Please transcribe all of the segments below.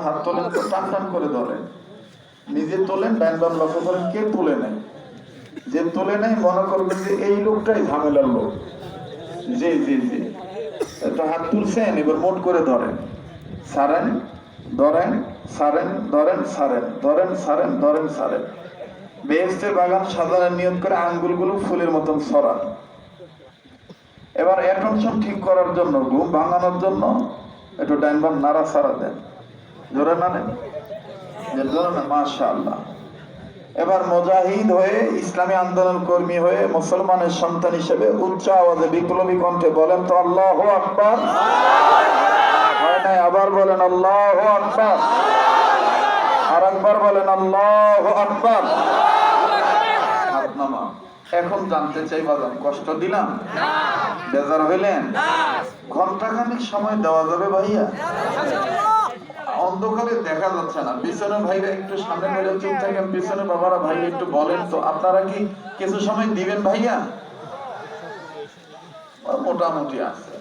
হাত তোলেন তো টান টান করে ধরেন, নিজে তোলেন, ডান বাম লক্ষ্য করেন কে তুলে নেয়। যে তুলে নেয় মনে করবেন যে এই লোকটাই ঝামেলার লোক। জি জি জি, তো হাত তুলছেন, এবার মোট করে ধরেন, সারেন, ধরেন, সারেন, ধরেন, সারেন, ধরেন, সারেন, ধরেন, সারেন। বেহেশতের বাগান সাজানোর নিয়ত করে আঙ্গুলগুলো ফুলের মতন ছড়ান। এবার অ্যাটেনশন ঠিক করার জন্য, ঘুম ভাঙানোর জন্য একটু ডান বাম নাড়া ছাড়া দেন, জোরে নাড়েন, মাশাআল্লাহ। এবার মুজাহিদ হয়ে, ইসলামী আন্দোলন কর্মী হয়ে, মুসলমানের সন্তান হিসেবে উচ্চ আওয়াজে বিপ্লবী কণ্ঠে বলেন তো আল্লাহু আকবার। হয় নাই, আবার বলেন আল্লাহু আকবার, আর একবার বলেন আল্লাহু আকবার। হাত নামা। এখন জানতে চাই বাজান, কষ্ট দিলাম? বেজার হইলেন? ঘন্টাখানিক সময় দেওয়া যাবে ভাইয়া? অন্ধকারে দেখা যাচ্ছে না, পিছনে ভাইরা একটু সামনে মেরে চুপ থাকেন, পিছনে বাবারা ভাই একটু বলেন তো আপনারা কি কিছু সময় দিবেন ভাইয়া? মোটামুটি আছে।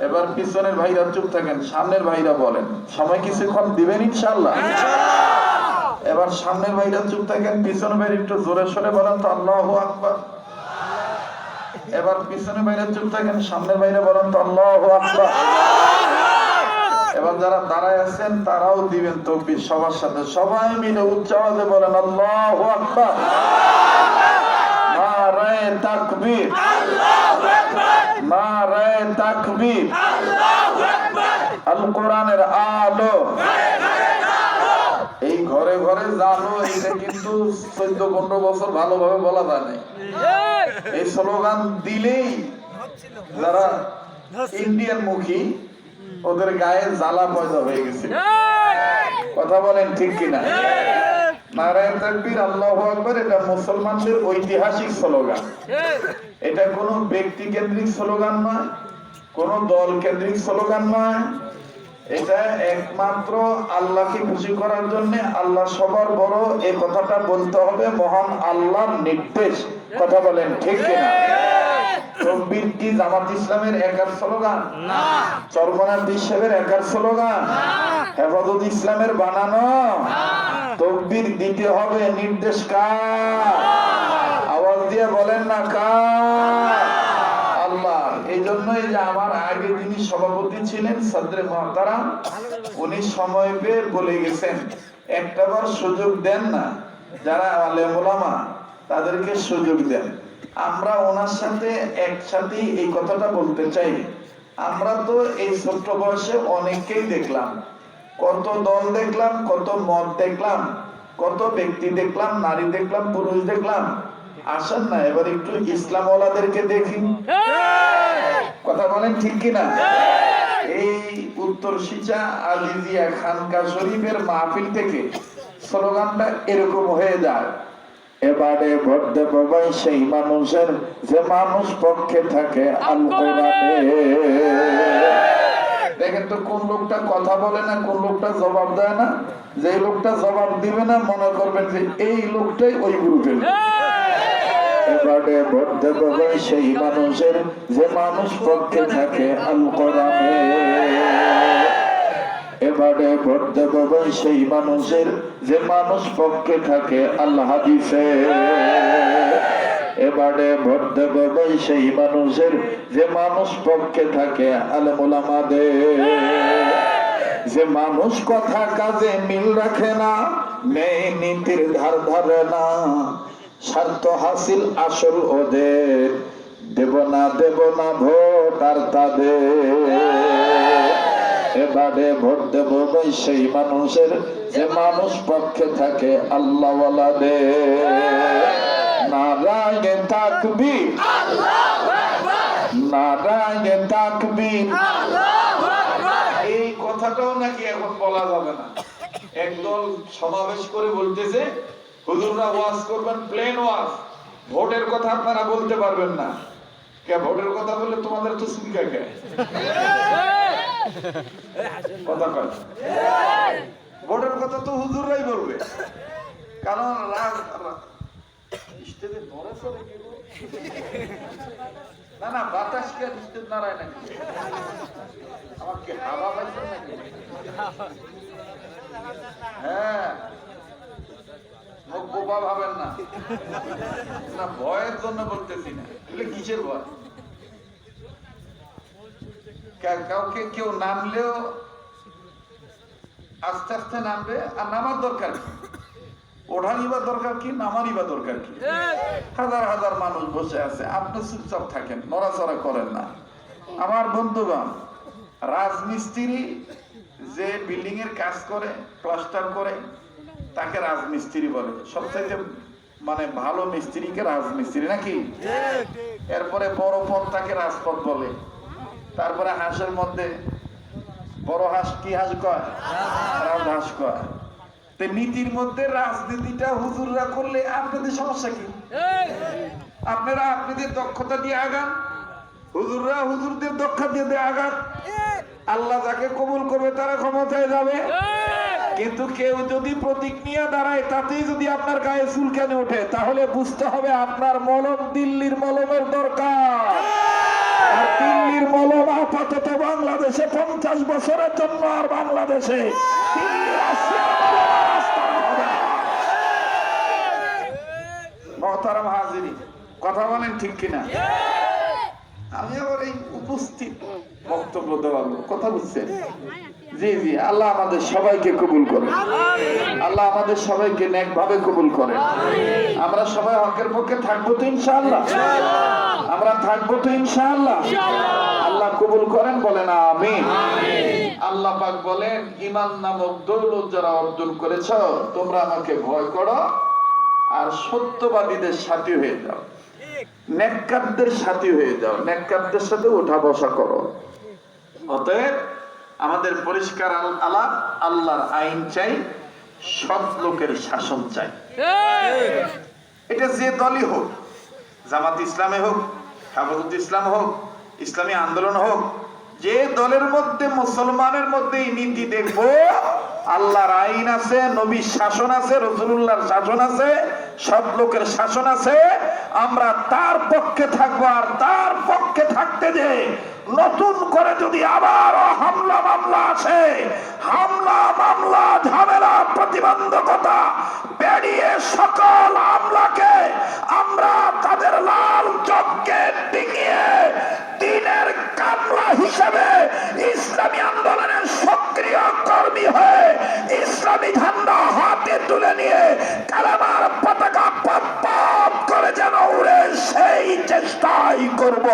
এবার পিছনের ভাইরা চুপ থাকেন, সামনের ভাইরা বলেন সময় কিছুক্ষণ দিবেন ইনশাআল্লাহ। এবার সামনের ভাইরা চুপ থাকেন, পিছনের ভাইরা একটু জোরে সরে বলেন তো আল্লাহু আকবার। এবার পিছনের ভাইরা চুপ থাকেন, সামনের ভাইরা বলেন তো আল্লাহু আকবার। এবার যারা দাঁড়ায় আছেন তারাও দিবেন তাকবীর সবার সাথে, সবাই মিলে উচ্চ আওয়াজে বলেন আল্লাহু আকবার, নারায়ে তাকবীর, আল্লাহু আকবার, নারায়ে তাকবীর, আল্লাহু আকবার। আল কোরআনের আলো এই ঘরে ঘরে জানো, এটা কিন্তু 14-15 বছর ভালোভাবে বলা যায় না। এই স্লোগান দিলেই যারা ইন্ডিয়ান মুখী ওদের গায়ে জ্বালা পয়দা হয়ে গেছে। কথা বলেন ঠিক কিনা? নারায়ে তাকবীর, আল্লাহু আকবার, এটা মুসলমানদের ঐতিহাসিক স্লোগান। এটা কোনো ব্যক্তি কেন্দ্রিক স্লোগান নয়, কোনো দল কেন্দ্রিক স্লোগান নয়। এটা একমাত্র আল্লাহকে খুশি করার জন্য, আল্লাহ সবার বড় এই কথাটা বলতে হবে, মহান আল্লাহর নির্দেশ। কথা বলেন ঠিক কিনা? তাকবীর কি জামাত ইসলামের একার স্লোগান? না। চরমনার বিশ্বের একার স্লোগান? না। হেফাজত ইসলামের বানানো? না। তাকবীর দিতে হবে, নির্দেশ কার? আওয়াজ দিয়ে বলেন না কার? আল্লাহ। এই জন্যই যে আমার আগে যিনি সভাপতি ছিলেন সদরে মুহতারাম, উনি সময় পেয়ে বলে গেছেন একটাবার সুযোগ দেন না, যারা আলেম ওলামা তাদেরকে সুযোগ দেন। আমরা ওনার সাথে একসাথে এই কথাটা বলতে চাই। আমরা তো এই ছোট্ট বয়সে অনেককেই দেখলাম, কত দল দেখলাম, কত মত দেখলাম, কত ব্যক্তি দেখলাম, নারী দেখলাম, পুরুষ দেখলাম। আসেন না এবার একটু ইসলাম ওয়ালাদেরকে দেখি। কথা বলেন ঠিক কিনা? এই উত্তর সিচা আজিজিয়া খানকা শরীফের মাহফিল থেকে স্লোগানটা এরকম হয়ে যায়, এবারে ভোট দেব ভাই সেই মানুষের যে মানুষ পক্ষে থাকে আল কোরআনে। দেখেন তো কোন লোকটা কথা বলে না, কোন লোকটা জবাব দেয় না। যে লোকটা জবাব দিবে না মনে করবেন যে এই লোকটাই ওই গ্রুপের। এবারে ভোট দেব ভাই সেই মানুষের যে মানুষ পক্ষে থাকে আল কোরআনে। এবারে ভোট দেব ভাই সেই মানুষের যে মানুষ পক্ষে থাকে আল্লাহ হাদিসে। এবারে ভোট দেব ভাই সেই মানুষের যে মানুষ পক্ষে থাকে আলেম ওলামাদের। যে মানুষ কথা কাজে মিল রাখে না, নেই নীতির ধার ধারে না, স্বার্থ হাসিল আসল ওদের, দেব না ভোট আর তাদের। এবারে ভোট দেব ভাই সেই মানুষের যে মানুষ পক্ষে থাকে আল্লাহ ওয়ালাদের। নারায়ে তাকবীর, আল্লাহু আকবার, নারায়ে তাকবীর, আল্লাহু আকবার। এই কথাটাও নাকি এখন বলা যাবে না। একদল সমাবেশ করে বলতেছে হুজুররা ওয়াজ করবেন, প্লেন ওয়াজ, ভোটের কথা আপনারা বলতে পারবেন না। কে ভোটের কথা বললে তোমাদের তো সিনকা কে কথা কয়? ভোটের কথা তো হুজুররাই বলবে, কারণ স্টেজে ধরে চলে কি না না বাতাস কে স্টেজ নাড়ায় নাকি? আমার কি হাওয়া পাইছেন নাকি? হ্যাঁ, মুখ বোবা ভাবেন না, না ভয়ের জন্য বলতেছি না। এগুলো কিসের ভয়? কাউকে কেউ নামলেও আস্তে আস্তে নামবে, আর নামার দরকার কি? ওঠারই বা দরকার কি, নামারই বা দরকার কি? হাজার হাজার মানুষ বসে আছে, আপনি চুপচাপ থাকেন, নড়াচড়া করেন না। আমার বন্ধুগণ, রাজমিস্ত্রি যে বিল্ডিং এর কাজ করে, প্লাস্টার করে, তাকে রাজমিস্ত্রি বলে। সবচাইতে মানে ভালো মিস্ত্রিকে রাজমিস্ত্রি, নাকি? এরপরে বড় পথ তাকে রাজপথ বলে। তারপরে হাঁসের মধ্যে বড় হাঁস কি হাঁস কয়? রাজহাঁস কয়। নীতির মধ্যে রাজনীতিটা হুজুররা করলে আপনাদের সমস্যা কি? আপনারা আপনাদের দক্ষতা দিয়ে আগান, হুজুররা হুজুরদের দক্ষতা দিয়ে আগান। আল্লাহ যাকে কবুল করবে তারা ক্ষমতায় যাবে। কিন্তু কেউ যদি প্রতীক নিয়ে দাঁড়ায়, তাতেই যদি আপনার গায়ে চুলকানি ওঠে, তাহলে বুঝতে হবে আপনার মলম দিল্লির মলমের দরকার। আর দিল্লির মলম আপাতত বাংলাদেশে 50 বছরের জন্য, আর বাংলাদেশে মহতারাম হাজিরি, কথা বলেন ঠিক কিনা? আমি আবার এই উপস্থিত বক্তব্য দেওয়ার কথা বুঝছেন? জি জি, আল্লাহ আমাদের সবাইকে কবুল করেন, আল্লাহ আমাদের সবাইকে নেক ভাবে কবুল করেন। আমরা সবাই হকের পক্ষে থাকবো তো ইনশাআল্লাহ, আমরা থাকবো তো ইনশাআল্লাহ। আল্লাহ কবুল করেন, বলেন আমিন। আল্লাহ পাক বলেন, ঈমান নামক দৌলত যারা অর্জন করেছ, তোমরা আমাকে ভয় করো আর সত্যবাদীদের সাথী হয়ে যাও, নেককারদের সাথী হয়ে যাও, নেককারদের সাথে উঠা বসা করো। অতএব আমাদের পরিষ্কার আলাপ, আল্লাহর আইন চাই, সৎ লোকের শাসন চাই। এটা যে দলই হোক, জামাত ইসলামে হোক, হেফাজত ইসলাম হোক, ইসলামী আন্দোলন হোক, যে দলের মধ্যে মুসলমানের মধ্যে এই নীতি দেখবো, আল্লাহর আইন আছে, নবীর শাসন আছে, রাসূলুল্লাহর শাসন আছে, সৎ লোকের শাসন আছে, আমরা তার পক্ষে থাকবো। আর তার পক্ষে থাকতে যে নতুন করে যদি আবার হামলা মামলা আসে, হামলা মামলা ঝামেলা প্রতিবন্ধকতা পেরিয়ে সকল আমলাকে আমরা তাদের লাল চোখকে ডিঙিয়ে দিনের কামলা হিসেবে ইসলামী আন্দোলনের সক্রিয় কর্মী হয়ে ইসলামী ঝান্ডা হাতে তুলে নিয়ে কালেমার পতাকা পপ পপ করে যেন উড়ে, সেই চেষ্টাই করব।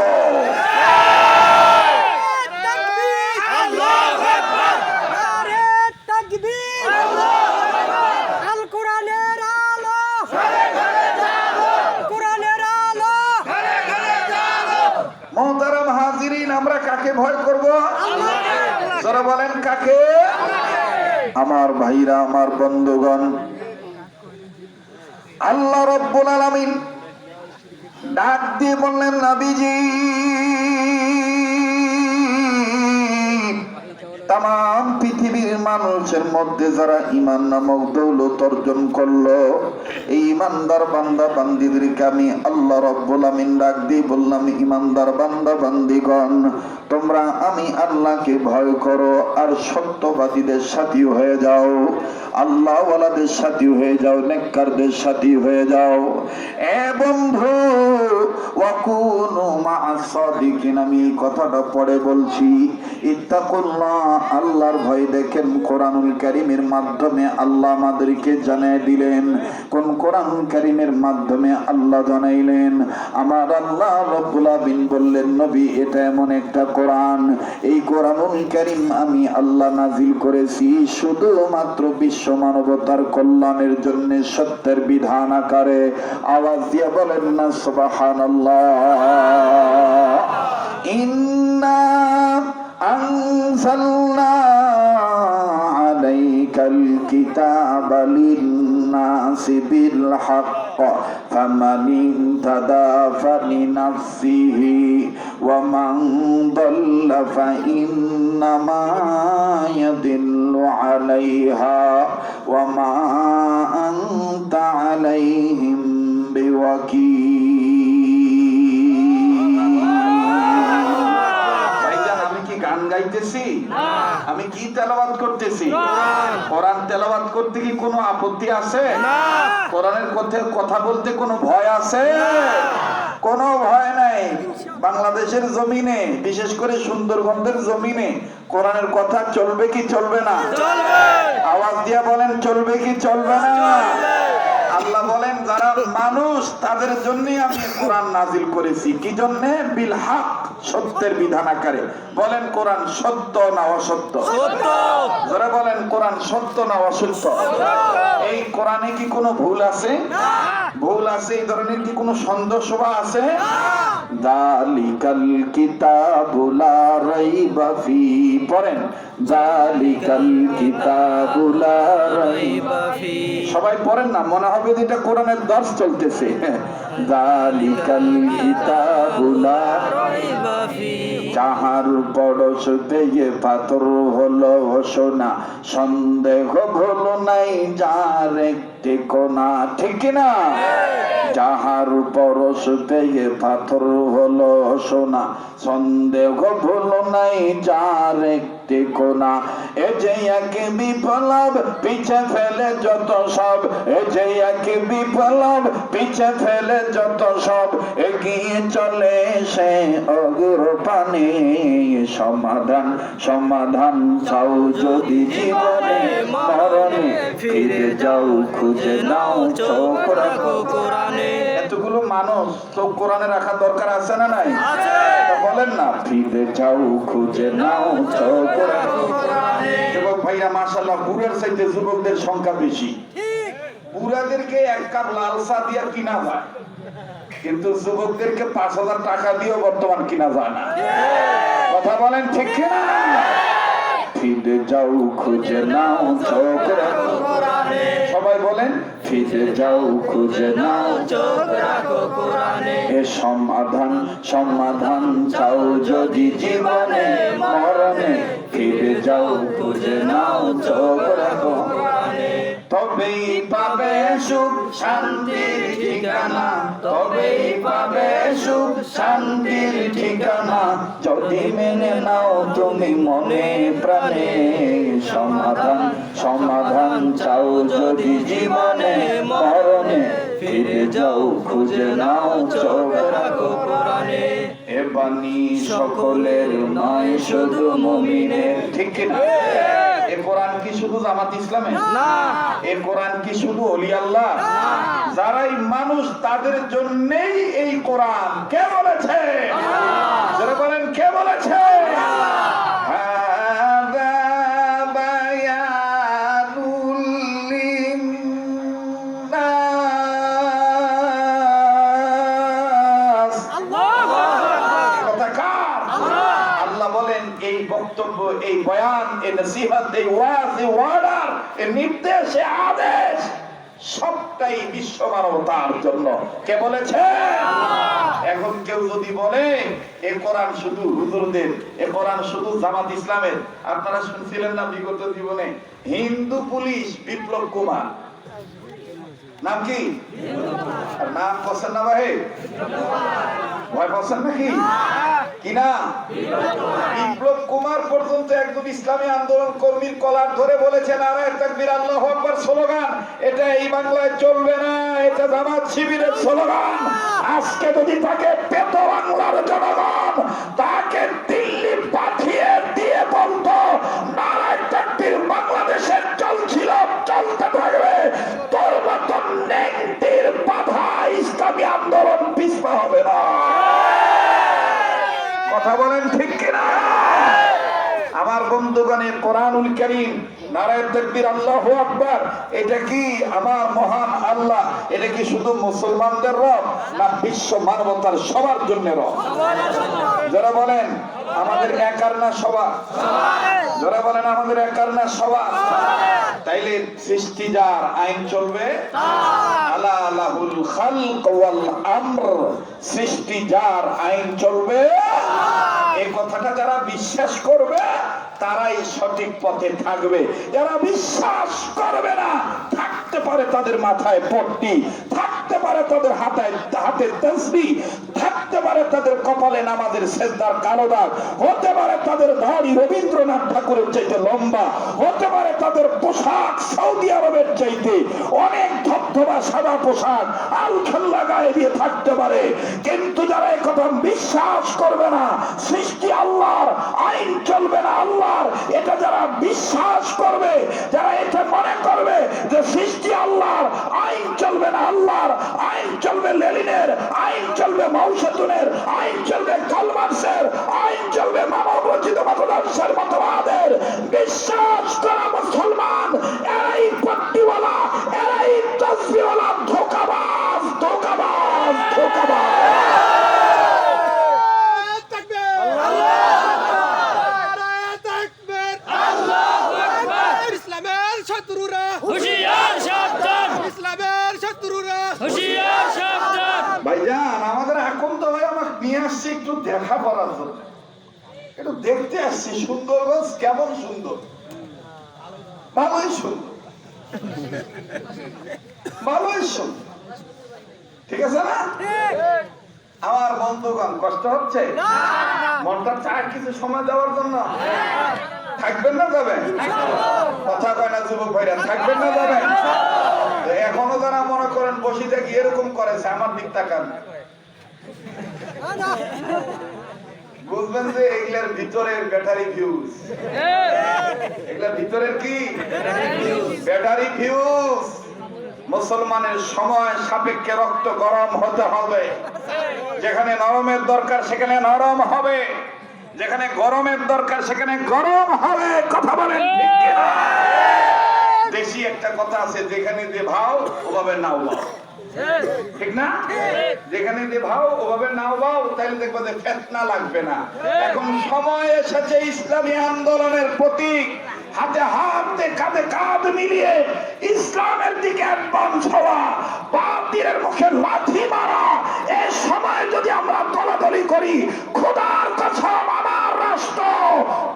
মোহতারাম হাজিরিন, আমরা কাকে ভয় করব? যারা বলেন কাকে? আমার ভাইরা, আমার বন্ধুগণ, আল্লাহ রাব্বুল আলামিন ডাক দিয়ে বললেন, নবীজি, তাম পৃথিবীর মানুষের মধ্যে যারা ঈমান নামক দৌলত অর্জন করলো, এই ঈমানদার বান্দা বান্দীদেরকে আমি আল্লাহ রাব্বুল আমিন ডাক দিয়ে বললাম, ঈমানদার বান্দা বান্দীগণ, তোমরা আমি আল্লাহকে ভয় করো আর সত্যবাদীদের সাথী হয়ে যাও, আল্লাহ ওয়ালাদের সাথী হয়ে যাও, নেককারদের সাথী হয়ে যাও। এ বন্ধু, ওয়াকুনু মা'আস সাদিকিন, আমি কথাটা পরে বলছি। ইত্তাকুল্লাহ, আল্লাহর ভয় দেখেন। কোরআনুল কারীমের মাধ্যমে আল্লাহ আমাদেরকে জানিয়ে দিলেন। কোন কোরআনুল কারীমের মাধ্যমে আল্লাহ জানাইলেন? আমার আল্লাহ রাব্বুল আলামিন বললেন, নবী, এটা এমন একটা কোরআন, এই কোরআনুল কারীম আমি আল্লাহ নাজিল করেছি শুধুমাত্র বিশ্ব মানবতার কল্যাণের জন্য, সত্যের বিধান আকারে। আওয়াজ দিয়ে বলেন না সুবহানাল্লাহ। ইন্না আনজালনা আলাইকাল কিতাবা লিন-নাসি বিল হক ফামান ইহতাদা ফালিনাফসিহি ওয়া মান দাল্লা ফাইন্নামা ইয়াদিল্লু আলাইহা ওয়া মা আনতা আলাইহিম বিওয়াকিল। গান গাইতেছি? আমি কি তেলাওয়াত করতেছি? কোরআন তেলাওয়াত করতে কি কোনো আপত্তি আছে? কোরআনের কথা বলতে কোনো ভয় আছে? কোনো ভয় নাই। বাংলাদেশের জমিনে, বিশেষ করে সুন্দরবনের জমিনে কোরআনের কথা চলবে কি চলবে না? আওয়াজ দিয়া বলেন, চলবে কি চলবে না? আল্লাহ বলেন যারা মানুষ তাদের জন্য আমি কোরআন নাজিল করেছি। কি জন্য? বিল হক, সত্যের বিধান আকারে। বলেন কোরআন সত্য না অসত্য? সত্য। যারা বলেন কোরআন সত্য না অসত্য? এই কোরআনে কি কোনো ভুল আছে? ভুল আছে এই ধরনের কি কোনো সন্দেহ শোভা আছে? যালিকাল কিতাবু লা রাইবা ফি, পড়েন যালিকাল কিতাবু লা রাইবা ফি। সবাই পড়েন না, মনে হবে যে এটা কোরআনের দর্শ চলতেছে। যালিকাল কিতাবু লা রাইবা ফি, যাহার পরশ পেয়ে পাথর হলো সোনা, সন্দেহ হলো নাই যার একটি কোনা। ঠিক না? যাহার পরশ পেয়ে পাথর হলো সোনা, সন্দেহ হলো নাই যার একটি কোনা। এ যে এক বিপ্লব পিছে ফেলে যত সব, এ যে এক বিপ্লব পিছে ফেলে যত সব, এগিয়ে চলে সে অগ্রপানে। সমাধান সমাধান চাও যদি জীবনে মরণে, ফিরে যাও খুঁজে নাও চোখ রাখো কোরআনে। এতগুলো মানুষ চোখ কোরআনে রাখা দরকার আছে না নাই? বলেন না, ফিরে যাও খুঁজে নাও চোখ রাখো কোরআনে। যুবক ভাইরা মাশাআল্লাহ বুড়ার চাইতে যুবকদের সংখ্যা বেশি। বুড়াদেরকে এক কাপ লাল চা দিয়ে কিনা যায়, কিন্তু যুবকদেরকে ৫,০০০ টাকা দিয়েও বর্তমান কিনা যায় না। কথা বলেন ঠিক কিনা? ফিরে যাও খুঁজে নাও চোখ রাখো কোরআনে। সবাই বলেন, ফিরে যাও খুঁজে নাও চোখ রাখো কোরআনে। এ সমাধান সমাধান চাও যদি জীবনে মরণে, ফিরে যাও খুঁজে নাও চোখ রাখো কোরআনে। তবেই পাবে সুখ শান্তির ঠিকানা, তবেই পাবে সুখ শান্তির ঠিকানা, যদি মেনে নাও তুমি মনে প্রাণে। সমাধান সমাধান চাও যদি জীবনে মরণে, ফিরে যাও খুঁজে নাও চোখ রাখো কোরআনে। এ বাণী সকলের নয় শুধু মুমিনের। ঠিক কিনা? এ কোরআন কি শুধু জামাত ইসলামের না? এ কোরআন কি শুধু ওলি আল্লাহ? যারাই মানুষ তাদের জন্যই এই কোরআন। কে বলেছে? যারা বলেন কে বলেছে? এই বয়ান, এই নসিহত, এই ওয়াজ, এই ওয়ার্ডার, এই নির্দেশ, এই আদেশ সবটাই বিশ্ব মানবতার জন্য। কে বলেছে? এখন কেউ যদি বলে এ কোরআন শুধু হুজুরদের, এ কোরআন শুধু জামাত ইসলামের। আপনারা শুনছিলেন না বিগত জীবনে হিন্দু পুলিশ বিপ্লব কুমার, নাম কি? নাম পছন্দ না ভাই? ভয় পাচ্ছেন নাকি? কি নাম? বিপ্লব কুমার পর্যন্ত একজন ইসলামী আন্দোলন কর্মীর কলার ধরে বলেছেন নারায়ে তাকবীর আল্লাহু আকবার স্লোগান এটা এই বাংলায় চলবে না, এটা জামাত শিবিরের স্লোগান। আজকে যদি তাকে পেত বাংলার জনগণ, তাকে দিল্লি পাঠিয়ে দিয়ে বলতো নারায়ে তাকবীর বাংলাদেশের চলছিল, চলতে থাকবে, তোর মতন নেংটির বাধা ইসলামী আন্দোলন পিছপা হবে না। কথা বলেন ঠিক কিনা? আমার বন্ধুগণে, কোরআনুল কারীম নারায়ে তাকবীর আল্লাহু আকবার এটা কি আমার মহান আল্লাহ, এটা কি শুধু মুসলমানদের রব না বিশ্ব মানবতার সবার জন্য রব? যারা বলেন আমাদের একার না সবার? যারা বলেন আমাদের একার না সবার? তাইলে সৃষ্টি যার, আইন চলবে আলা লাহুল খালক ওয়াল আমর, সৃষ্টি যার, আইন চলবে। এই কথাটা যারা বিশ্বাস করবে তারাই সঠিক পথে থাকবে, যারা বিশ্বাস করবে না থাকতে থাকতে পারে তাদের মাথায় পট্টি, থাকতে পারে তাদের হাতে তসবিহ, থাকতে পারে তাদের কপালে নামাজের সেজদার কালো দাগ, হতে পারে তাদের দাড়ি রবীন্দ্রনাথ ঠাকুরের চাইতে লম্বা, হতে পারে তাদের পোশাক সৌদি আরবের চাইতে অনেক ধবধবা সাদা পোশাক আলখাল্লা গায়ে দিয়ে থাকতে পারে, কিন্তু যারা একথা বিশ্বাস করবে না সৃষ্টি আল্লাহর, আইন চলবে না আল্লাহর, এটা যারা বিশ্বাস করবে, যারা এটা মনে করবে যে সৃষ্টি আল্লাহর, আইন চলবে না আল্লাহর, আইন চলবে লেনিনের, আইন চলবে মাওসেতুনের, আইন চলবে কার্ল মার্ক্সের, আইন চলবে মানব রচিত মতদর্শের মতবাদের, বিশ্বাস করা মুসলমান এরাই পট্টিওয়ালা, এরাই তসবিহওয়ালা ধোঁকাবাজ, ধোঁকাবাজ, ধোঁকাবাজ। ভাইজান আমাদের এখন তো ভাই আমাকে নিয়ে আসছে একটু দেখা করার জন্য, একটু দেখতে আসছি সুন্দরগঞ্জ কেমন সুন্দর, ভালোই সুন্দর, ভালোই সুন্দর, ঠিক আছে না? আমার বন্ধুগণ কষ্ট হচ্ছে, মনটা চায় কিছু সময় দেওয়ার জন্য, থাকবেন না যাবেন? কথা কয় না যুবক ভাইরা, থাকবেন না যাবেন? এখনো যারা মনে করেন বসে থাকি এরকম করেছে, আমার দিক তাকান, বুঝবেন যে এগুলার ভিতরের ব্যাটারি ফিউজ, এগুলার ভিতরের কি ব্যাটারি ফিউজ। মুসলমানের সময় সাপেক্ষে রক্ত গরম হতে হবে, যেখানে নরমের দরকার সেখানে নরম হবে, যেখানে গরমের দরকার সেখানে গরম হবে। কথা বলেন ঠিক কিনা? দেশি একটা কথা আছে, যেখানে যে ভাও ওভাবে নাও বাও, ঠিক না? যেখানে যে ভাও ওভাবে নাও বাও, তাহলে দেখবো যে ফেতনা লাগবে না। এখন সময় এসেছে ইসলামী আন্দোলনের প্রতীক হাতে হাতে কাঁধে কাঁধ মিলিয়ে ইসলামের দিকে অ্যাডভান্স হওয়া, বাতিলের মুখে লাথি মারা। এই সময় যদি আমরা দলাদলি করি, খোদার কসম আমার রাষ্ট্র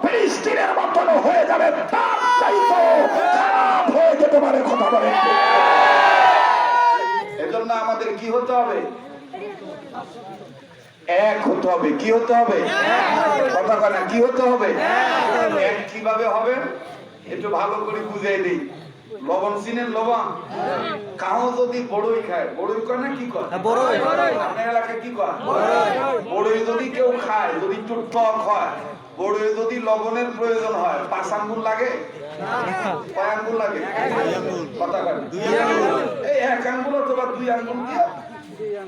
ফিলিস্তিনের মতন হয়ে যাবে, তার চাইতে খারাপ হয়ে যেতে পারে। কথা বলে এজন্য আমাদের কি হতে হবে? এক হতে হবে। কি হতে হবে? কথা কয় না, কি হতে হবে? এক কিভাবে হবে একটু ভালো করে বুঝিয়ে দিই। লবণ চিনেন? লবণ কাউ যদি বড়ই খায়, বড়ই কয় না কি কয়? আপনার এলাকায় কি কয়? বড়ই যদি কেউ খায়, যদি একটু টক হয়, বড়ই যদি লবণের প্রয়োজন হয়, 5 আঙ্গুল লাগে? কয় আঙ্গুল লাগে? কথা কয় এই 1 আঙ্গুল অথবা 2 আঙ্গুল দিয়ে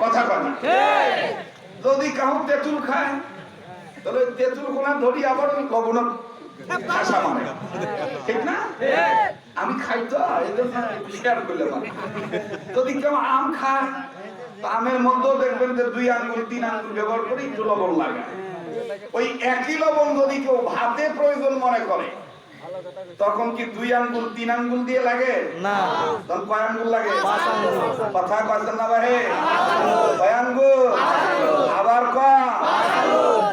কথা কয় না। যদি কাউ তেঁতুল খায়, তাহলে তেঁতুল কোনা ধরি আবার লবণ খাসা মানে, ঠিক না? আমি খাই তো শেয়ার করলাম। যদি কেউ আম খায়, আমের মধ্যেও দেখবেন যে 2 আঙ্গুল 3 আঙ্গুল ব্যবহার করে একটু লবণ লাগে। ওই একই লবণ যদি কেউ ভাতে প্রয়োজন মনে করে, তখন কি 2 আঙ্গুল 3 আঙ্গুল দিয়ে লাগে না? তখন কয় আঙ্গুল লাগে? কথা কইছেন না ভাই? কয় আঙ্গুল? আবার কয়?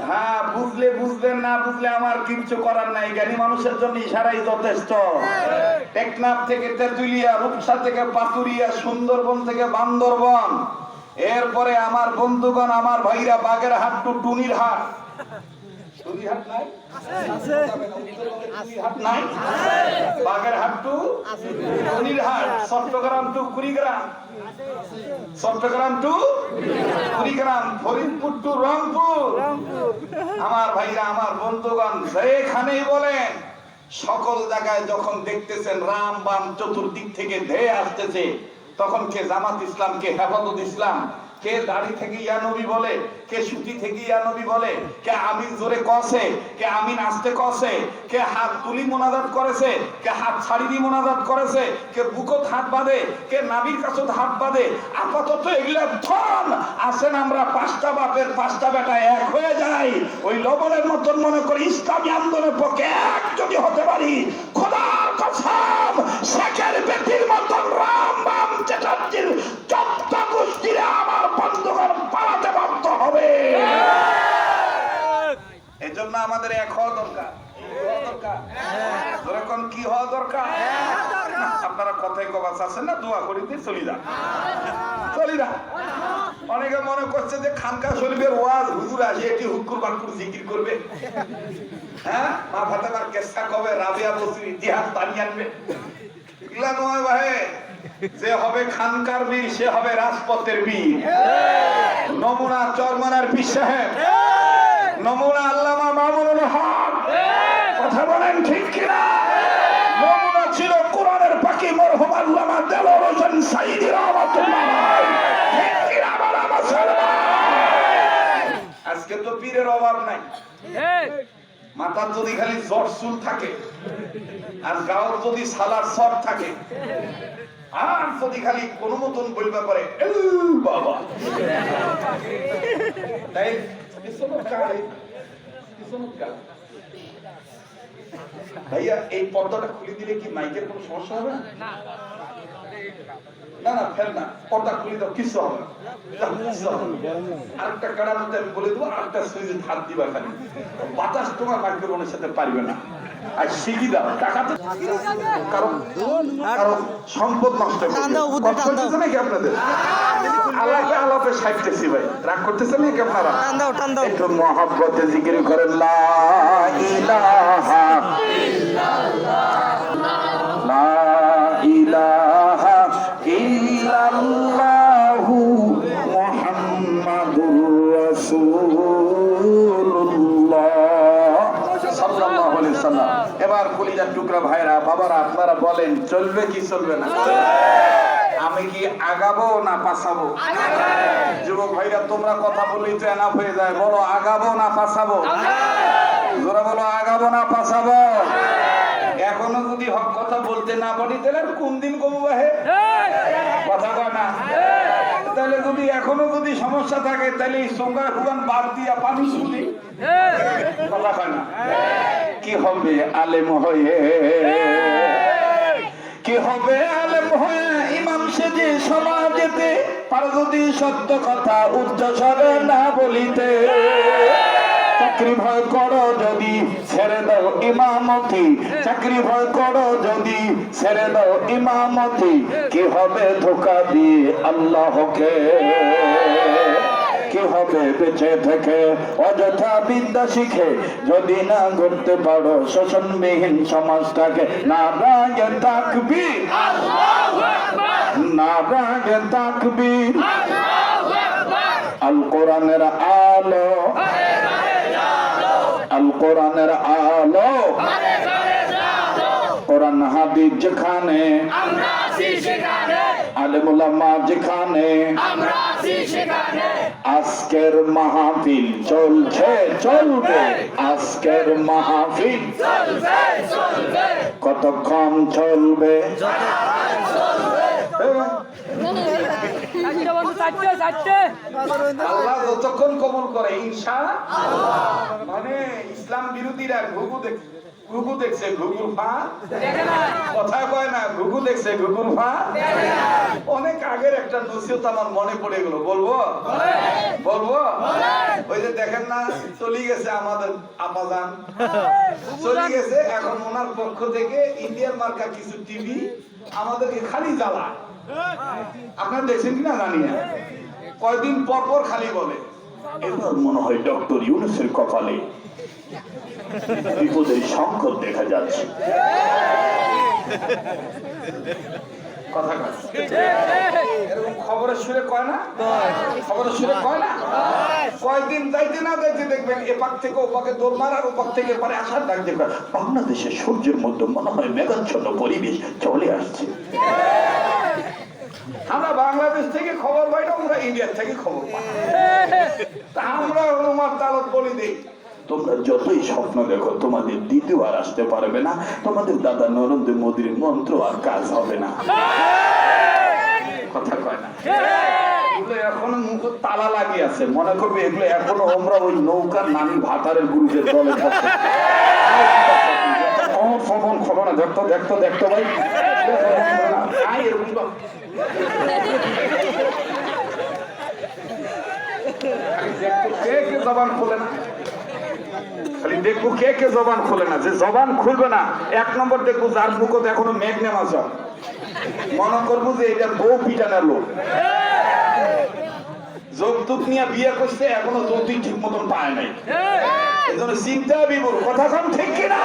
হ্যাঁ, বুঝলে বুঝবেন, না বুঝলে আমার কিছু করার নাই। জ্ঞানী মানুষের জন্য ইশারাই যথেষ্ট। টেকনাফ থেকে তেঁতুলিয়া, রূপসা থেকে পাতুরিয়া, সুন্দরবন থেকে বান্দরবন, এরপরে আমার বন্ধুগণ, আমার ভাইরা বাগেরহাট টু টুনির হাট। টুনিরহাট নাই? নাই? Bagerhat to Tunirhat, Chattogram to Kurigram, Chattogram to Kurigram, Faridpur to Rangpur. আমার ভাইরা, আমার বন্ধুগণ, যেখানেই বলেন, সকল জায়গায় যখন দেখতেছেন রাম বাম চতুর্দিক থেকে ধেয়ে আসতেছে, তখন কে জামাত ইসলাম, কে হেফাজত ইসলাম, কে দাড়ি থেকে ইয়া নবী বলে, কে সুতি থেকে ইয়া নবী বলে, কে আমিন জোরে কসে, কে আমিন আস্তে কসে, কে হাত তুলি মোনাজাত করেছে, কে হাত ছাড়ি দিয়ে মোনাজাত করেছে, কে বুকত হাত বাঁধে, কে নাভির কাছে হাত বাঁধে। আপাতত এগুলা ধন আসেন, আমরা 5টা বাপের 5টা বেটা এক হয়ে যাই, ওই লবণের মতন মনে করি ইসলামী আন্দোলনের পক্ষে এক যদি হতে পারি, খোদার কসম শেখের বেটির মতন রাম বাম চ্যাটার্জির চপ্পা গোষ্ঠীরা আমার বন্ধুগণ পালাতে বাধ্য হবে। এজন্য আমাদের এক হওয়া দরকার। দরকার? যখন কি হওয়া দরকার? আপনারা কথাই কবাস আছেন না, দোয়া করি দিয়ে চলি যা, চলি না। অনেকে মনে করছে যে খানকা শরীফের ওয়াজ হুজুর আসে এটি হুকুর বাকুর জিকির করবে, হ্যাঁ, মা ফাতেমার কেসা কবে, রাবিয়া বসরির ইতিহাস টানিয়ে আনবে। এগুলা নয় ভাই, যে হবে খানকার বীর সে হবে রাজপথের বীর। নমুনা চরমনার পীর সাহেব, নমুনা আল্লামা মামুনুল হক, কথা বলেন ঠিক কিনা? নমুনা ছিল কোরআনের পাখি মরহুম আল্লামা দেলোয়ার হোসেন সাইদি রহমাতুল্লাহ আলাইহি। ঠিক কিনা বলা মুসলমান? আজকে তো পীরের অভাব নাই। মাথার যদি খালি জট চুল থাকে, আর গাওয়ার যদি সালার সব থাকে, আর যদি খালি কোন মতন বলবা পারে বাবা, তাই ভাইয়া এই পর্দাটা খুলে দিলে কি মাইকের কোনো সমস্যা হবে না? না না, ফেল না, পর্দা খুলে দাও, কিছু হবে না। আরেকটা কাড়ার মধ্যে আমি বলে দেবো, আরেকটা সুইচে হাত দিবা খালি, বাতাস তোমার মাইক্রোফোনের সাথে পারবে না। আর শিখি দাও, টাকা তো কারণ সম্পদ নষ্ট করতেছে নাকি আপনাদের? আলাপে আলাপে সাইতেছি ভাই, রাগ করতেছেন নাকি আপনারা? একটু মহাব্বতে জিকির করেন লা ইলাহা লা ইলাহা ইল্লাল্লাহু মুহাম্মাদুর রাসূলুল্লাহ সাল্লাল্লাহু আলাইহি ওয়াসাল্লাম। এবার কলিজার টুকরা ভাইরা, বাবারা, আপনারা বলেন চলবে কি চলবে না? আমি কি আগাবো না পাছাবো? যুবক ভাইরা, তোমরা কথা বললেই তো এনাফ হয়ে যায়। বলো আগাবো না পাছাবো? জোরা বলো, আগাবো না পাছাবো? এখনো যদি হক কথা বলতে না পারি তাহলে কোন দিন কমু বাহে কথা কয় না? তাহলে যদি এখনো যদি সমস্যা থাকে তাহলে এই সঙ্গা হুগান বাদ দিয়া পানি শুনি কথা কয় না? কি হবে আলেম হয়ে, কি হবে আলেম হয়ে ইমাম সেজে সমাজেতে, পার যদি সত্য কথা উচ্চ স্বরে না বলিতে। চাকরি ভয় করো যদি ছেড়ে দাও ইমামতি, চাকরি ভয় করো যদি ছেড়ে দাও ইমামতি। কি হবে ধোঁকা দিয়ে আল্লাহকে, কি হবে বেঁচে থেকে অযথা বিদ্যা শিখে যদি না গড়তে পারো শোষণবিহীন সমাজটাকে। নারায়ে তাকবীর, নারায়ে তাকবীর। আল কোরআনের আলো, আল কোরআনের আলো, কোরআন হাদিস যেখানে, আলেম উলামা যেখানে, আজকের মাহফিল চলছে চলবে, আজকের মাহফিল কতক্ষণ চলবে? আল্লাহ যতক্ষণ কবুল করে ইনশাআল্লাহ। মানে ইসলাম বিরোধীরা ঘুঘু দেখছে, ঘুঘুর ফা কথা কয় না, ঘুঘু দেখছে, ঘুঘুর ফা। অনেক আগের একটা নসিহত আমার মনে পড়ে গেল, বলবো বলবো? ওই যে দেখেন না, চলে গেছে আমাদের আপাজান, চলে গেছে। এখন ওনার পক্ষ থেকে ইন্ডিয়ান মার্কা কিছু টিভি আমাদেরকে খালি জ্বালায়। আপনারা দেখছেন কিনা জানি না, কয়দিন পর পর খালি বলে এবার মনে হয় ডক্টর ইউনূসের কপালে বিপদের সংকট দেখা যাচ্ছে। কথা এরকম খবরের সুরে কয় না, খবরের সুরে কয় না। কয়দিন যাইতে না যাইতে দেখবেন এপাক থেকে ওপাকে দৌড় মারার, ওপাক থেকে এপারে আসার ডাক দেখবেন বাংলাদেশের সূর্যের মধ্যে মনে হয় মেঘাচ্ছন্ন পরিবেশ চলে আসছে। আমরা বাংলাদেশ থেকে খবর পাই না, আমরা ইন্ডিয়া থেকে খবর পাই। তা আমরা অনুমান তালত বলি দিই, তোমরা যতই স্বপ্ন দেখো তোমাদের দ্বিতীয় আর আসতে পারবে না, তোমাদের দাদা নরেন্দ্র মোদীর মন্ত্র আর কাজ হবে না। কথা কয় না? এগুলো এখনো মুখ তালা লাগিয়ে আছে, মনে করবে এগুলো এখনো আমরা ওই নৌকার নানি ভাতারের গ্রুপের দলে থাকছে। খবর না, দেখতো দেখতো দেখতো ভাই, জবান খোলে না। খালি দেখবো কে কে জবান খোলে না, যে জবান খুলবে না 1 নম্বর দেখবো যার মুখত এখনো মেঘ নেমা যায়, মনে করবো যে এটা বউ পিটানোর লোক, যৌতুক নিয়ে বিয়ে করছে এখনো যৌতুক ঠিক মতন পায় নাই, এই জন্য চিন্তা বিবর কথা কম ঠিক কিনা?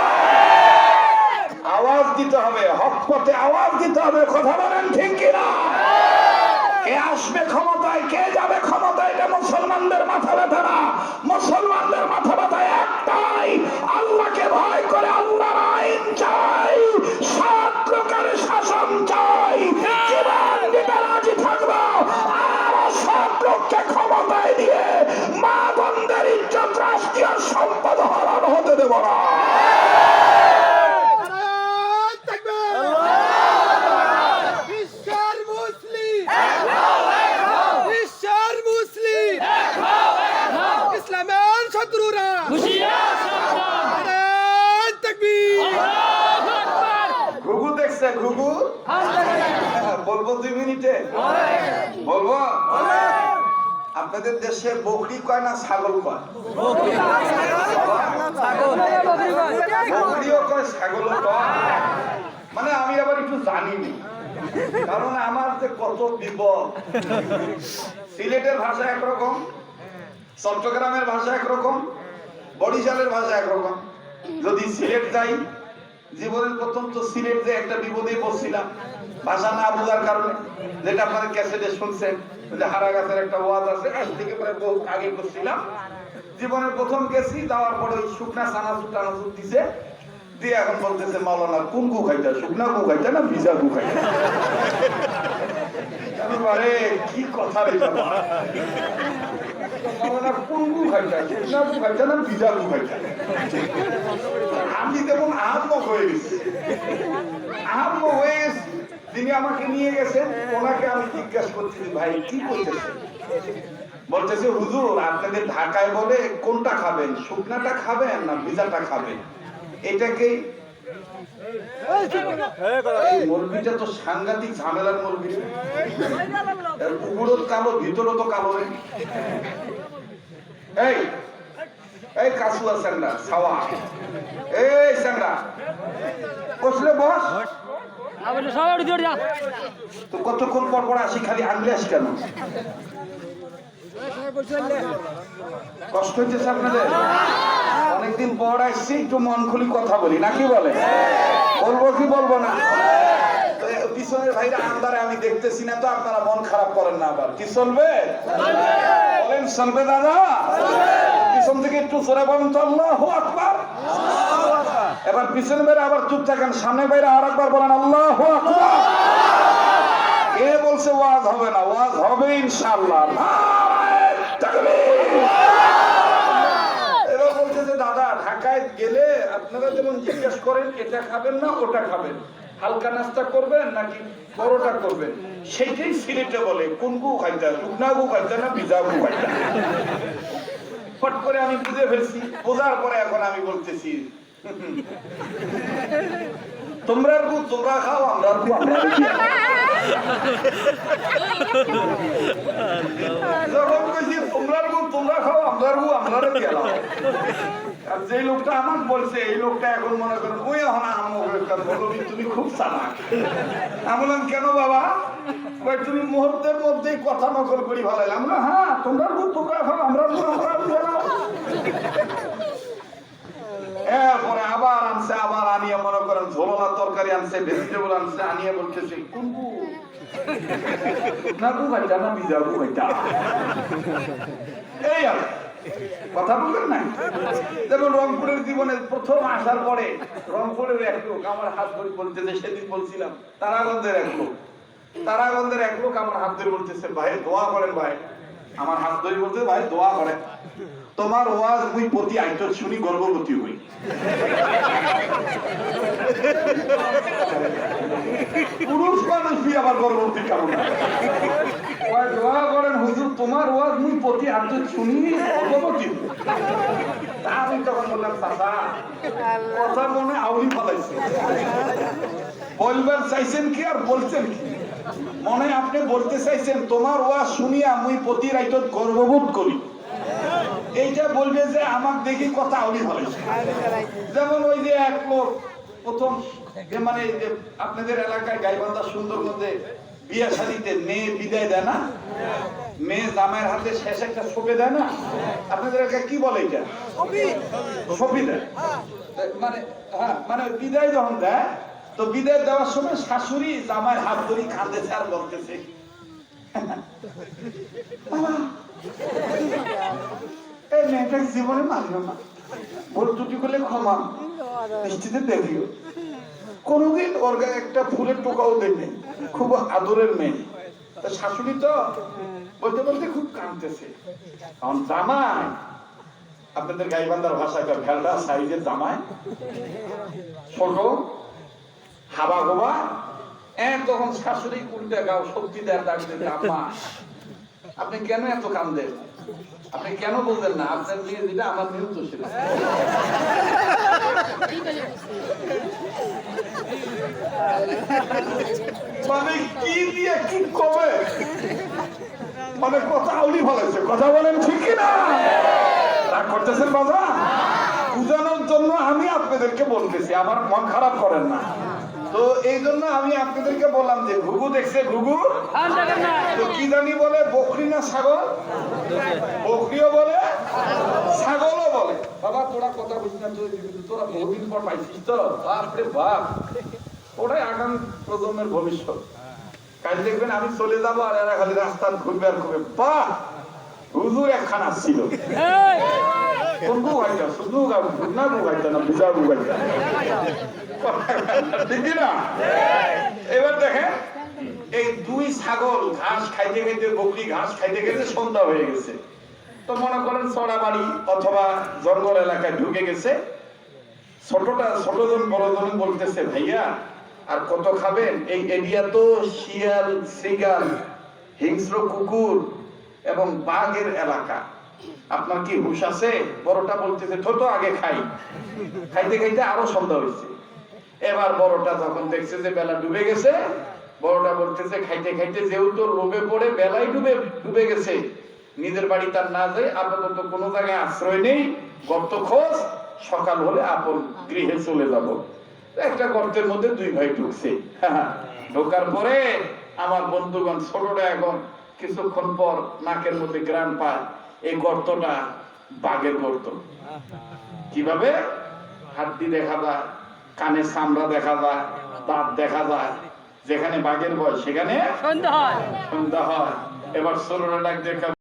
আওয়াজ দিতে হবে, হক পথে আওয়াজ দিতে হবে, কথা বলেন ঠিক কিনা? কে আসবে ক্ষমতায়, কে যাবে ক্ষমতায়, এটা মুসলমানদের মাথা ব্যথা না। মুসলমানদের মাথা ব্যথা একটাই, আল্লাহকে ভয় করে আল্লাহর আইন চাই, 7 প্রকারের শাসন চাই, জীবন দিতে রাজি থাকবো, আর 7 লোককে ক্ষমতায় দিয়ে মা বোনদের ইজ্জত, রাষ্ট্রীয় সম্পদ হরণ হতে দেব না। ঘুঘু দেখছে, ঘুঘু বলবো 2 মিনিটে বলবো। আপনাদের দেশে বকরি কয় না ছাগল কয়? বকরিও কয়, ছাগলও কয়। মানে আমি আবার একটু জানিনি, কারণ আমার যে কত বিপদ। সিলেটের ভাষা একরকম, চট্টগ্রামের ভাষা একরকম, বরিশালের ভাষা একরকম। যদি সিলেট যাই, জীবনের প্রথম তো সিলেট যে একটা বিপদে পড়ছিলাম ভাষা না বোঝার কারণে, যেটা আপনাদের ক্যাসেটে শুনছেন, যে হারা গাছের একটা ওয়াজ আছে, আজ থেকে প্রায় বহু আগে করছিলাম। জীবনের প্রথম গেছি, যাওয়ার পরে ওই শুকনা চানাচুর টানাচুর দিছে, দিয়ে এখন বলতেছে মাওলানা কোন গু খাইতা, শুকনা গু খাইতা না ভিজা গু খাইতা? আরে কি কথা রে বাবা, মাওলানা কোন গু খাইতা, শুকনা গু খাইতা না ভিজা গু খাইতা? আমি যেমন আহম্মক হয়ে গেছি, আহম্মক হয়ে গেছি। তিনি আমাকে নিয়ে গেছেন, ওনাকে আমি জিজ্ঞাসা করছি ভাই কি করতেছেন? বলতেছে হুজুর আপনাদের ঢাকায় বলে কোনটা খাবেন, শুকনাটা খাবেন না ভিজাটা খাবেন? এটাকেই মুরগিটা তো সাংঘাতিক ঝামেলার মুরগি, উপরও কালো ভিতরও তো কালো। এই এই কাসুয়া স্যাংরা ছাওয়া, এই স্যাংরা বসলে বস, তো কতক্ষণ পর পর আসি, খালি আনলে কেন? কষ্ট হইতেছে আপনাদের? অনেকদিন পর আসছি, একটু মন খুলি কথা বলি, নাকি বলে? বলবো কি বলবো না? পিছনের ভাইরা আন্দারে আমি দেখতেছি না, তো আপনারা মন খারাপ করেন না। আবার কি চলবে বলেন? চলবে দাদা? পিছন থেকে একটু জোরে বলেন তো আল্লাহু আকবার। এবার পিছনে বাইরে আবার চুপ থাকেন, সামনে বাইরে আর একবার বলেন আল্লাহু আকবার। কে বলছে ওয়াজ হবে না? ওয়াজ হবে ইনশাআল্লাহ। এরা বলছে যে দাদা ঢাকায় গেলে আপনারা যেমন জিজ্ঞেস করেন এটা খাবেন না ওটা খাবেন, হালকা নাস্তা করবেন নাকি পরোটা করবেন, সেইটাই সিলেটে বলে কোন গু খাইতা, শুকনা গু খাইতা না ভিজা গু খাইতা। ফট করে আমি বুঝে ফেলছি, বোঝার পরে এখন আমি বলতেছি তোমরা গু তোমরা খাও, আমরা গু আমরা খাই। যখন কইছি তোমরা গু তোমরা খাও, আমরা গু আমরা গেলাম। আর যে লোকটা আমাকে বলছে, এই লোকটা এখন মনে করেন ওই এখন তুমি খুব চালাক। আমি বললাম কেন বাবা? তুমি মুহূর্তের মধ্যেই কথা নকল করি ভালাইলাম না। হ্যাঁ তোমরা গু তোমরা খাও, আমরা গু আমরা গেলাম। এরপরে আবার আনছে, আবার আনিয়ে মনে করেন ঝোলনা তরকারি আনছে, ভেজিটেবল আনছে, আনিয়ে বলতেছে কোন গু না গু খাইতা না ভিজা গু খাইতা। এই আর কথা বলবেন না? যেমন রংপুরের জীবনে প্রথম আসার পরে রংপুরের এক লোক আমার হাত ধরে বলতেছে, সেদিন বলছিলাম তারাগঞ্জের এক লোক, তারাগঞ্জের এক লোক আমার হাত ধরে বলতেছে ভাই দোয়া করেন ভাই। আমার হাত ধরে বলতে ভাই দোয়া করেন, তোমার ওয়াজ মুই প্রতি আইতো শুনি গর্ভবতী হই। পুরুষ মানুষ আবার গর্ভবতী কেমন? দোয়া করেন হুজুর তোমার ওয়াজ মুই প্রতি আইতো শুনি গর্ভবতী। আমি তখন বললাম চাচা কথা মনে আউলি ফলাইছে, বলবার চাইছেন কি আর বলছেন কি? মনে আপনি বলতে চাইছেন তোমার ওয়াজ শুনিয়া মুই প্রতি রাইত গর্ভবোধ করি। এইটা বলবে যে আমার দেখি কথা আউলি হয়েছে। যেমন ওই যে এক লোক প্রথম মানে এই যে আপনাদের এলাকায় গাইবান্ধা সুন্দরবনে বিয়ে শাদিতে মেয়ে বিদায় দেয় না, মেয়ে জামাইয়ের হাতে শেষ একটা সঁপে দেয় না, আপনাদের এলাকায় কি বলে এটা? সঁপি দেয়। মানে হ্যাঁ, মানে বিদায় যখন দেয়, তো বিদায় দেওয়ার সময় শাশুড়ি জামাইয়ের হাত ধরে কাঁদেছে আর বলতেছে, এই মেয়েটাকে জীবনে মানলো না, ভুল ত্রুটি করলে ক্ষমা দৃষ্টিতে দেখিও। কোনোদিন ওর গায়ে একটা ফুলের টোকাও দেয়নি, খুব আদরের মেয়ে। শাশুড়ি তো বলতে বলতে খুব কাঁদতেছে। কারণ জামাই, আপনাদের গাইবান্ধার ভাষায় ভেলডা সাইজের জামাই, ছোট হাবা গোবা, তখন শাশুড়ি উল্টে গাও সবজি দেয়, ডাকতে আম্মা আপনি কেন এত কান্দেন? আপনি কেন বলতেন না আপনার মেয়ে যেটা আমার মেয়েও তো ছিল। মানে কি দিয়ে কি কবে, মানে কথা আউলি ফেলেছে। কথা বলেন ঠিক কিনা? রাগ করতেছেন বাবা? বুঝানোর জন্য আমি আপনাদেরকে বলতেছি, আমার মন খারাপ করেন না। তো এই জন্য আমি আপনাদেরকে বললাম যে ঘুঘু দেখছে, ঘুঘু তো কি জানি বলে, বকরি না ছাগল? বকরিও বলে, ছাগলও বলে। বাবা তোরা কথা বুঝি না, তোরা বহুদিন পর পাইছিস তো, বাপরে বাপ, ওটাই আগামী প্রজন্মের ভবিষ্যৎ। কাল দেখবেন আমি চলে যাবো আর এরা খালি রাস্তা ঘুরবে আর ঘুরবে, বাহ হুজুর একখানা ছিল। কোন গু ভাইটা? শুধু না গু ভাইটা না, বিজা গু ভাইটা, ঠিক না? এবার দেখেন এই দুই ছাগল ঘাস খাইতে খাইতে, বকরি ঘাস খাইতে খাইতে সন্ধ্যা হয়ে গেছে। তো মনে করেন চড়া বাড়ি অথবা জঙ্গল এলাকায় ঢুকে গেছে। ছোটজন বড়জন বলতেছে, ভাইয়া আর কত খাবেন? এই এরিয়া তো শিয়াল, শ্রীগাল, হিংস্র কুকুর এবং বাঘের এলাকা, আপনার কি হুঁশ আছে? বড়টা বলতেছে ছোট আগে খাই। খাইতে খাইতে আরো সন্ধ্যা হয়েছে। এবার বড়টা যখন দেখছে যে বেলা ডুবে গেছে, বড়টা বলতেছে খাইতে খাইতে যেহেতু লোভে পড়ে বেলায় ডুবে গেছে, নিজের বাড়ি তার না যায়, আপাতত কোনো জায়গায় আশ্রয় নেই, গর্ত খোঁজ, সকাল হলে আপন গৃহে চলে যাব। একটা গর্তের মধ্যে দুই ভাই ঢুকছে। ঢোকার পরে আমার বন্ধুগণ, ছোটটা এখন কিছুক্ষণ পর নাকের মধ্যে গ্রান পায়, এই গর্তটা বাঘের গর্ত। কিভাবে? হাড্ডি দেখা যায়, কানে চামড়া দেখা যায়, দাঁত দেখা যায়। যেখানে বাঘের ভয় সেখানে সন্ধ্যা হয়। এবার ছোটরা ডাক দেখা